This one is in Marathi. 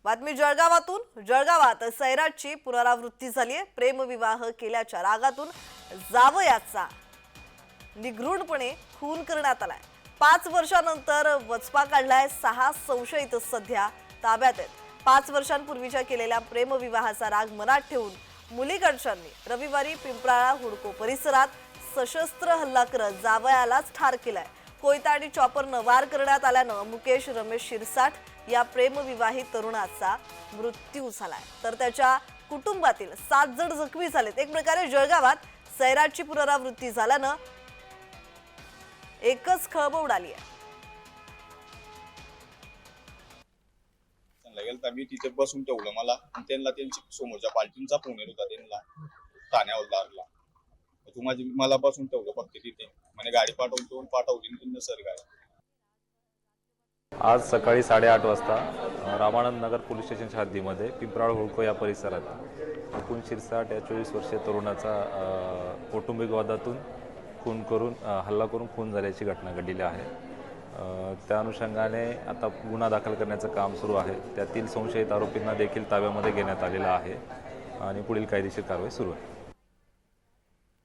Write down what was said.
बातमी जळगावातून। जळगावात सैराटची पुनरावृत्ती झाली आहे। प्रेमविवाह केल्याच्या रागातून जावयाचा निगृढपणे खून करण्यात आलाय। 5 वर्षांनंतर वचपा काढलाय। 6 संशयित सध्या ताब्यात आहेत। 5 वर्षांपूर्वीच्या केलेल्या प्रेमविवाहाचा राग मनात ठेवून मुलीकडच्यांनी रविवारी पिंपराळा हुडको परिसरात सशस्त्र हल्ला करत जावयालाच ठार केलाय। कोयता आणि चॉपरनं वार करण्यात आल्यानं मुकेश रमेश शिरसाट या प्रेमविवाहित तरुणाचा मृत्यू झालाय, तर त्याच्या कुटुंबातील 7 जण जखमी झालेत। एक प्रकारे जळगावात सैराटची पुनरावृत्ती झाल्यानं एकच खळबळ उडाली आहे। गेलता मी तिथे बसून ठेवलं मला, त्यांना त्यांची समोरच्या पार्टीचा फोन येत होता, त्यांना ठाण्यावर लागला। मला बसून ठेवलं फक्त तिथे, म्हणजे गाडी पाठवली त्यांना सर गाडी। आज सकाळी 8:30 वाजता रामानंद नगर पोलीस स्टेशनच्या हद्दीमध्ये पिंपराळ हुडको या परिसरात मुकुंद शिरसाट या 24 वर्षीय तरुणाचा कौटुंबिक वादातून हल्ला करून खून झाल्याची घटना घडलेली आहे। त्या अनुषंगाने आता गुन्हा दाखल करण्याचं काम सुरू आहे। त्यातील संशयित आरोपींना देखील ताब्यामध्ये घेण्यात आलेलं आहे आणि पुढील कायदेशीर कारवाई सुरू आहे।